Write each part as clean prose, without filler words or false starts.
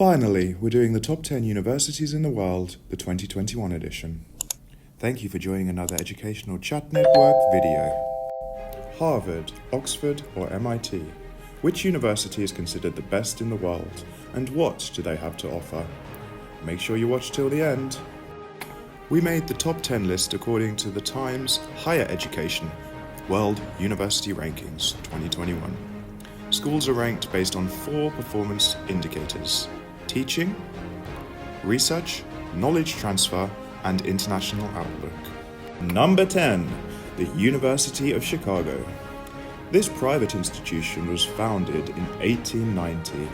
Finally, we're doing the top 10 universities in the world, the 2021 edition. Thank you for joining another Educational Chat Network video. Harvard, Oxford, or MIT? Which university is considered the best in the world, and what do they have to offer? Make sure you watch till the end. We made the top 10 list according to the Times Higher Education World University Rankings 2021. Schools are ranked based on 4 performance indicators: teaching, research, knowledge transfer, and international outlook. Number 10, the University of Chicago. This private institution was founded in 1890.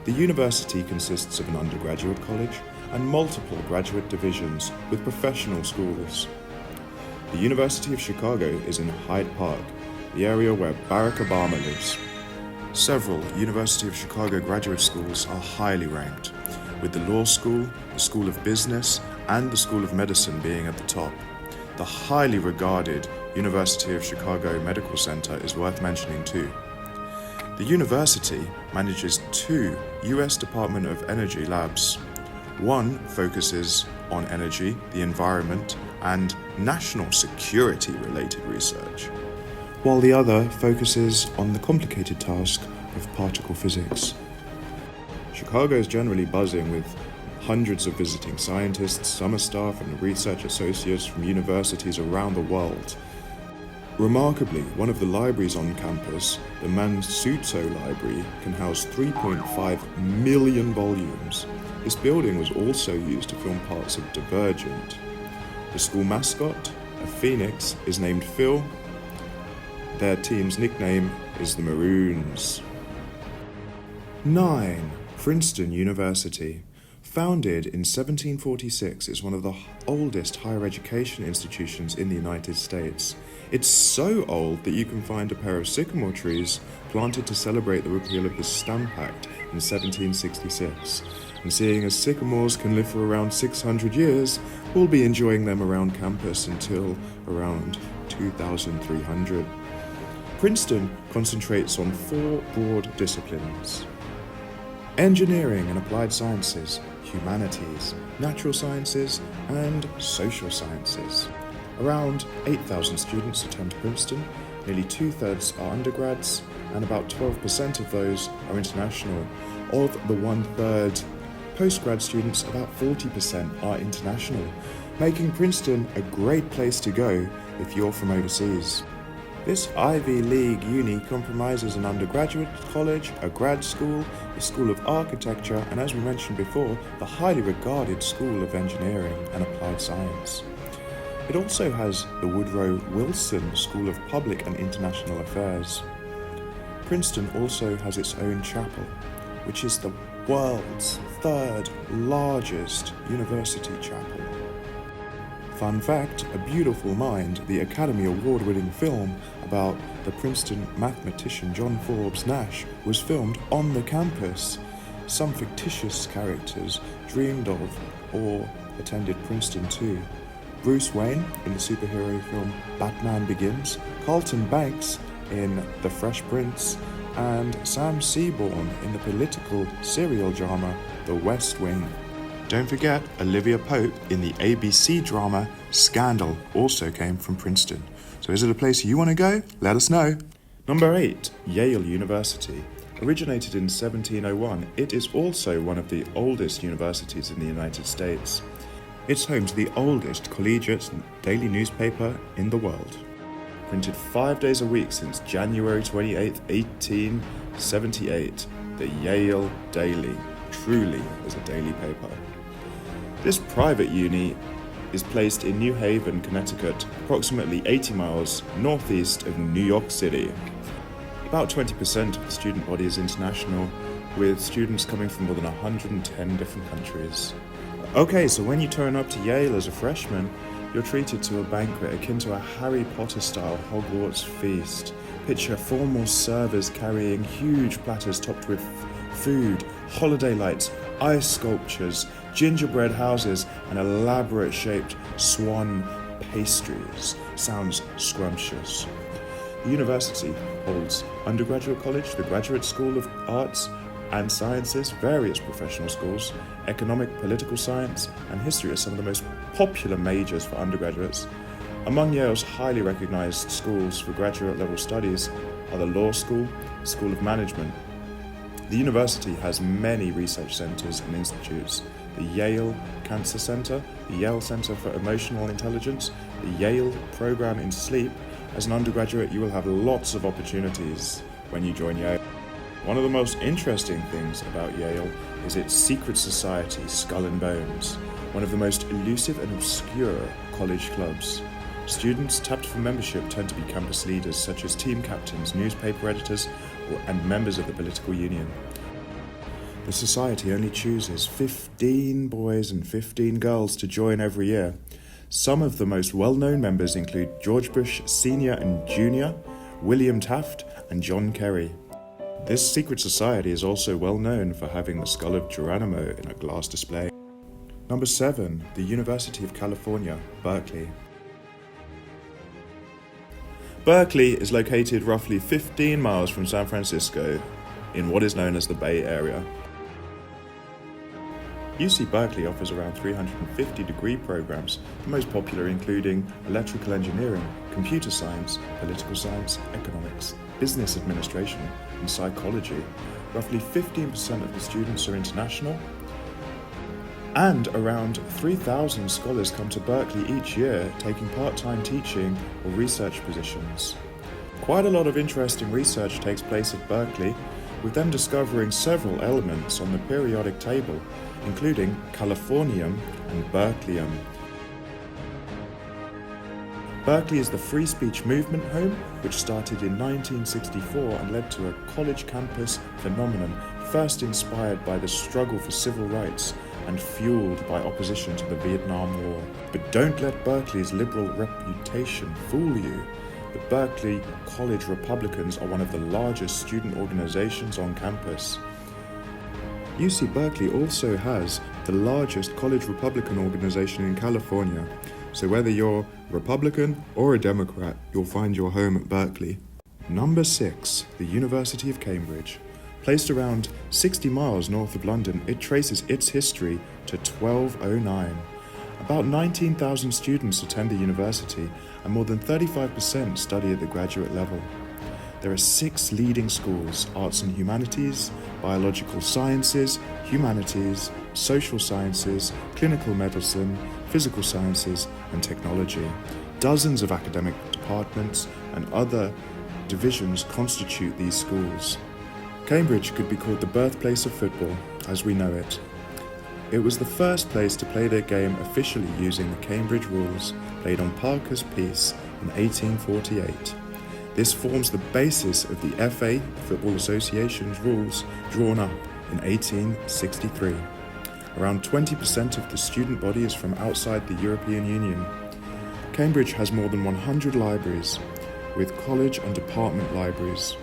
The university consists of an undergraduate college and multiple graduate divisions with professional schools. The University of Chicago is in Hyde Park, the area where Barack Obama lives. Several University of Chicago graduate schools are highly ranked, with the Law School, the School of Business, and the School of Medicine being at the top. The highly regarded University of Chicago Medical Center is worth mentioning too. The university manages 2 U.S. Department of Energy labs. One focuses on energy, the environment, and national security-related research, while the other focuses on the complicated task of particle physics. Chicago is generally buzzing with hundreds of visiting scientists, summer staff, and research associates from universities around the world. Remarkably, one of the libraries on campus, the Mansueto Library, can house 3.5 million volumes. This building was also used to film parts of Divergent. The school mascot, a phoenix, is named Phil. Their team's nickname is the Maroons. 9. Princeton University. Founded in 1746, it's one of the oldest higher education institutions in the United States. It's so old that you can find a pair of sycamore trees planted to celebrate the repeal of the Stamp Act in 1766. And seeing as sycamores can live for around 600 years, we'll be enjoying them around campus until around 2300. Princeton concentrates on 4 broad disciplines: engineering and applied sciences, humanities, natural sciences, and social sciences. Around 8,000 students attend Princeton, nearly 2/3 are undergrads, and about 12% of those are international. Of the 1/3 postgrad students, about 40% are international, making Princeton a great place to go if you're from overseas. This Ivy League uni comprises an undergraduate college, a grad school, the School of Architecture, and as we mentioned before, the highly regarded School of Engineering and Applied Science. It also has the Woodrow Wilson School of Public and International Affairs. Princeton also has its own chapel, which is the world's 3rd largest university chapel. Fun fact, A Beautiful Mind, the Academy Award-winning film about the Princeton mathematician John Forbes Nash, was filmed on the campus. Some fictitious characters dreamed of or attended Princeton too. Bruce Wayne in the superhero film Batman Begins, Carlton Banks in The Fresh Prince, and Sam Seaborn in the political serial drama The West Wing. Don't forget, Olivia Pope in the ABC drama Scandal also came from Princeton. So is it a place you want to go? Let us know. Number 8, Yale University. Originated in 1701, it is also one of the oldest universities in the United States. It's home to the oldest collegiate daily newspaper in the world. Printed 5 days a week since January 28, 1878, the Yale Daily truly is a daily paper. This private uni is placed in New Haven, Connecticut, approximately 80 miles northeast of New York City. About 20% of the student body is international, with students coming from more than 110 different countries. Okay, so when you turn up to Yale as a freshman, you're treated to a banquet akin to a Harry Potter-style Hogwarts feast. Picture formal servers carrying huge platters topped with food, holiday lights, ice sculptures, gingerbread houses, and elaborate-shaped swan pastries. Sounds scrumptious. The university holds undergraduate college, the Graduate School of Arts, and sciences, various professional schools, economic, political science, and history are some of the most popular majors for undergraduates. Among Yale's highly recognized schools for graduate level studies are the Law School, School of Management. The university has many research centers and institutes: the Yale Cancer Center, the Yale Center for Emotional Intelligence, the Yale Program in Sleep. As an undergraduate, you will have lots of opportunities when you join Yale. One of the most interesting things about Yale is its secret society, Skull and Bones, one of the most elusive and obscure college clubs. Students tapped for membership tend to be campus leaders, such as team captains, newspaper editors, and members of the political union. The society only chooses 15 boys and 15 girls to join every year. Some of the most well-known members include George Bush Sr. and Jr., William Taft, and John Kerry. This secret society is also well known for having the skull of Geronimo in a glass display. Number 7, the University of California, Berkeley. Berkeley is located roughly 15 miles from San Francisco in what is known as the Bay Area. UC Berkeley offers around 350 degree programs, the most popular including electrical engineering, computer science, political science, economics, business administration, and psychology. Roughly 15% of the students are international, and around 3,000 scholars come to Berkeley each year, taking part-time teaching or research positions. Quite a lot of interesting research takes place at Berkeley, with them discovering several elements on the periodic table, including californium and berkelium. Berkeley is the free speech movement home, which started in 1964 and led to a college campus phenomenon, first inspired by the struggle for civil rights and fueled by opposition to the Vietnam War. But don't let Berkeley's liberal reputation fool you. The Berkeley College Republicans are one of the largest student organizations on campus. UC Berkeley also has the largest college Republican organization in California, so whether you're Republican or a Democrat, you'll find your home at Berkeley. Number 6, the University of Cambridge. Placed around 60 miles north of London, it traces its history to 1209. About 19,000 students attend the university, and more than 35% study at the graduate level. There are 6 leading schools: arts and humanities, biological sciences, humanities, social sciences, clinical medicine, physical sciences, and technology. Dozens of academic departments and other divisions constitute these schools. Cambridge could be called the birthplace of football, as we know it. It was the first place to play their game officially using the Cambridge rules, played on Parker's Piece in 1848. This forms the basis of the FA, Football Association's rules, drawn up in 1863. Around 20% of the student body is from outside the European Union. Cambridge has more than 100 libraries, with college and department libraries.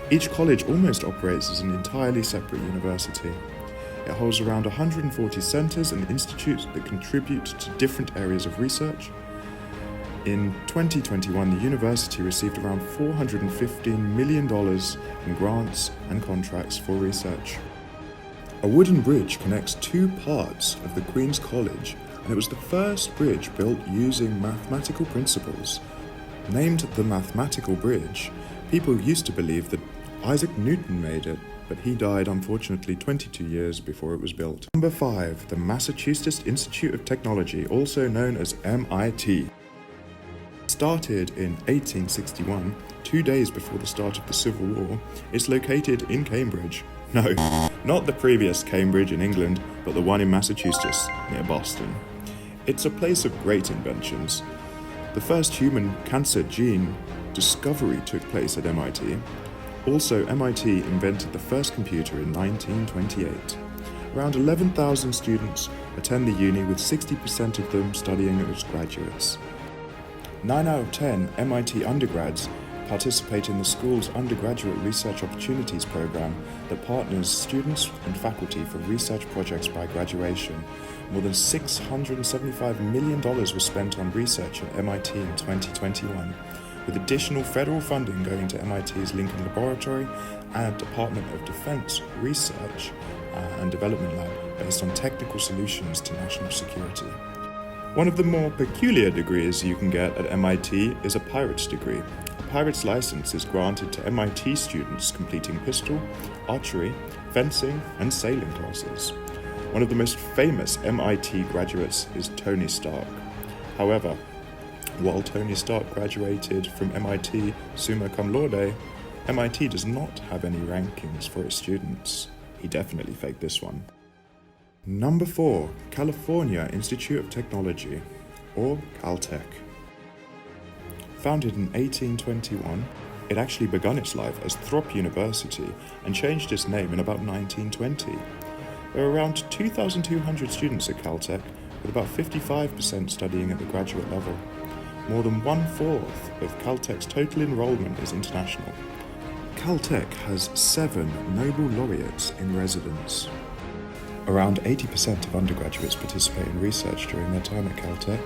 Each college almost operates as an entirely separate university. It holds around 140 centres and institutes that contribute to different areas of research. In 2021, the university received around $415 million in grants and contracts for research. A wooden bridge connects 2 parts of the Queen's College, and it was the first bridge built using mathematical principles. Named the Mathematical Bridge, people used to believe that Isaac Newton made it, but he died unfortunately 22 years before it was built. Number 5, the Massachusetts Institute of Technology, also known as MIT. Started in 1861, 2 days before the start of the Civil War, it's located in Cambridge. No, not the previous Cambridge in England, but the one in Massachusetts, near Boston. It's a place of great inventions. The first human cancer gene discovery took place at MIT. Also, MIT invented the first computer in 1928. Around 11,000 students attend the uni, with 60% of them studying as graduates. 9 out of 10 MIT undergrads participate in the school's undergraduate research opportunities program that partners students and faculty for research projects by graduation. More than $675 million was spent on research at MIT in 2021. with additional federal funding going to MIT's Lincoln Laboratory and Department of Defense Research and Development Lab based on technical solutions to national security. One of the more peculiar degrees you can get at MIT is a Pirates degree. A Pirates license is granted to MIT students completing pistol, archery, fencing, and sailing classes. One of the most famous MIT graduates is Tony Stark. However, while Tony Stark graduated from MIT summa cum laude, MIT does not have any rankings for its students. He definitely faked this one. Number 4, California Institute of Technology, or Caltech. Founded in 1821, it actually begun its life as Throp University and changed its name in about 1920. There are around 2,200 students at Caltech, with about 55% studying at the graduate level. More than 1/4 of Caltech's total enrollment is international. Caltech has 7 Nobel laureates in residence. Around 80% of undergraduates participate in research during their time at Caltech,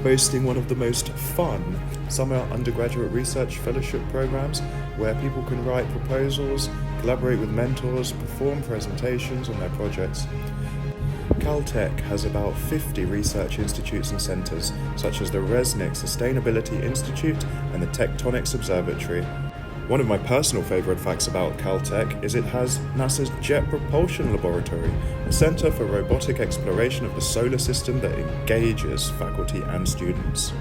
boasting one of the most fun summer undergraduate research fellowship programs where people can write proposals, collaborate with mentors, perform presentations on their projects. Caltech has about 50 research institutes and centers, such as the Resnick Sustainability Institute and the Tectonics Observatory. One of my personal favorite facts about Caltech is it has NASA's Jet Propulsion Laboratory, a center for robotic exploration of the solar system that engages faculty and students.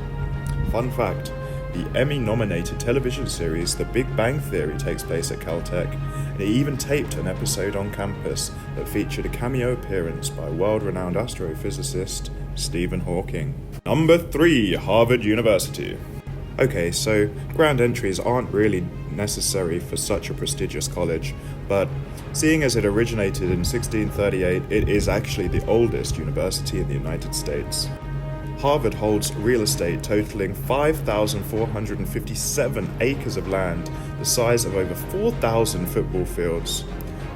Fun fact, the Emmy-nominated television series The Big Bang Theory takes place at Caltech, and it even taped an episode on campus that featured a cameo appearance by world-renowned astrophysicist Stephen Hawking. Number 3, Harvard University. Okay, so grand entries aren't really necessary for such a prestigious college, but seeing as it originated in 1638, it is actually the oldest university in the United States. Harvard holds real estate totaling 5,457 acres of land, the size of over 4,000 football fields.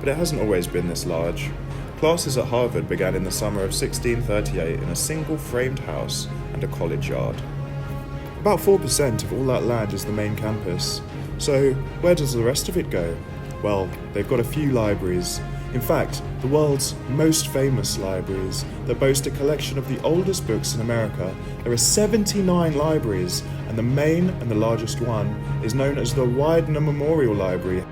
But it hasn't always been this large. Classes at Harvard began in the summer of 1638 in a single framed house and a college yard. About 4% of all that land is the main campus. So where does the rest of it go? Well, they've got a few libraries. In fact, the world's most famous libraries that boast a collection of the oldest books in America. There are 79 libraries, and the main and the largest one is known as the Widener Memorial Library,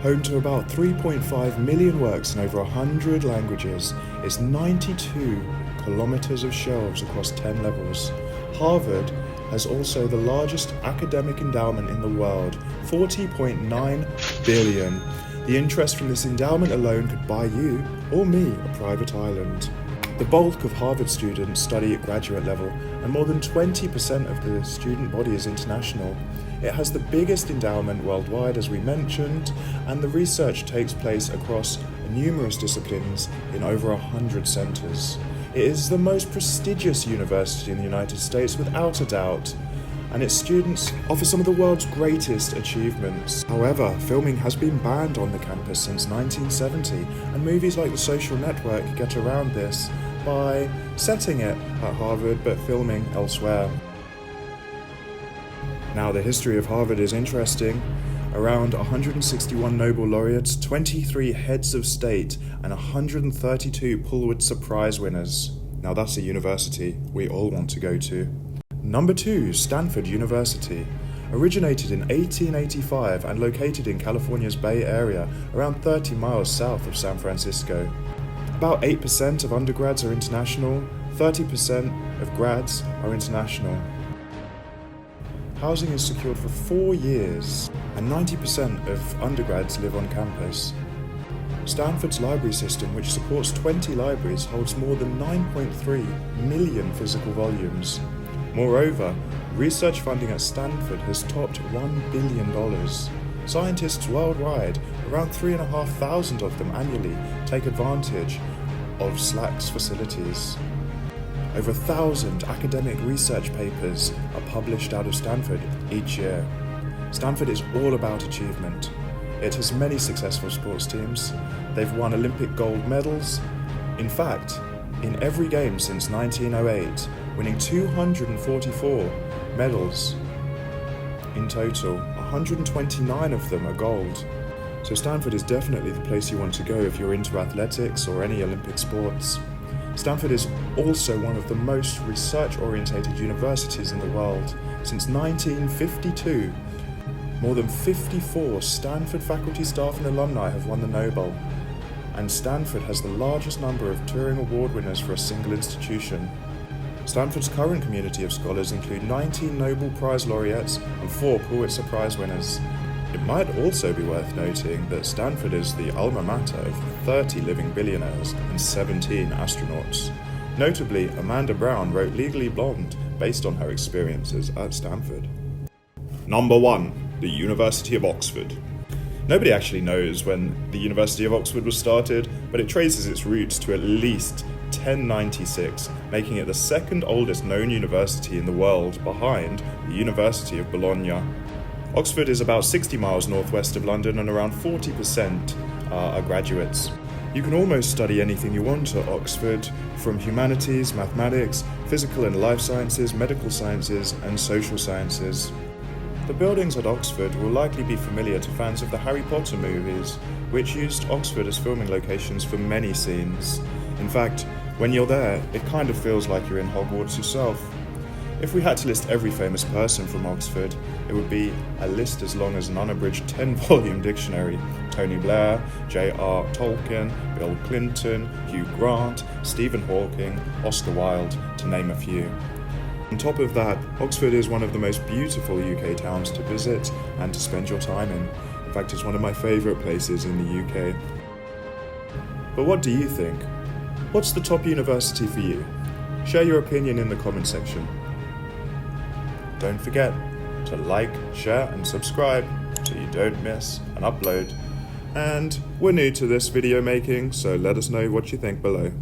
home to about 3.5 million works in over 100 languages. It's 92 kilometers of shelves across 10 levels. Harvard has also the largest academic endowment in the world, $40.9 billion. The interest from this endowment alone could buy you, or me, a private island. The bulk of Harvard students study at graduate level, and more than 20% of the student body is international. It has the biggest endowment worldwide, as we mentioned, and the research takes place across numerous disciplines in over 100 centers. It is the most prestigious university in the United States, without a doubt, and its students offer some of the world's greatest achievements. However, filming has been banned on the campus since 1970, and movies like The Social Network get around this by setting it at Harvard but filming elsewhere. Now, the history of Harvard is interesting. Around 161 Nobel laureates, 23 heads of state, and 132 Pulitzer Prize winners. Now that's a university we all want to go to. Number 2, Stanford University. Originated in 1885 and located in California's Bay Area, around 30 miles south of San Francisco. About 8% of undergrads are international, 30% of grads are international. Housing is secured for 4 years, and 90% of undergrads live on campus. Stanford's library system, which supports 20 libraries, holds more than 9.3 million physical volumes. Moreover, research funding at Stanford has topped $1 billion. Scientists worldwide, around 3,500 of them annually, take advantage of SLAC's facilities. Over 1,000 academic research papers are published out of Stanford each year. Stanford is all about achievement. It has many successful sports teams. They've won Olympic gold medals. In fact, in every game since 1908, winning 244 medals. In total, 129 of them are gold. So Stanford is definitely the place you want to go if you're into athletics or any Olympic sports. Stanford is also one of the most research-orientated universities in the world. Since 1952, more than 54 Stanford faculty, staff and alumni have won the Nobel. And Stanford has the largest number of Turing Award winners for a single institution. Stanford's current community of scholars include 19 Nobel Prize laureates and 4 Pulitzer Prize winners. It might also be worth noting that Stanford is the alma mater of 30 living billionaires and 17 astronauts. Notably, Amanda Brown wrote Legally Blonde based on her experiences at Stanford. Number 1. The University of Oxford. Nobody actually knows when the University of Oxford was started, but it traces its roots to at least 1096, making it the second oldest known university in the world behind the University of Bologna. Oxford is about 60 miles northwest of London and around 40% are graduates. You can almost study anything you want at Oxford, from humanities, mathematics, physical and life sciences, medical sciences and social sciences. The buildings at Oxford will likely be familiar to fans of the Harry Potter movies, which used Oxford as filming locations for many scenes. In fact, when you're there, it kind of feels like you're in Hogwarts yourself. If we had to list every famous person from Oxford, it would be a list as long as an unabridged 10-volume dictionary. Tony Blair, J.R. Tolkien, Bill Clinton, Hugh Grant, Stephen Hawking, Oscar Wilde, to name a few. On top of that, Oxford is one of the most beautiful UK towns to visit and to spend your time in. In fact, it's one of my favourite places in the UK. But what do you think? What's the top university for you? Share your opinion in the comment section. Don't forget to like, share and subscribe so you don't miss an upload. And we're new to this video making, so let us know what you think below.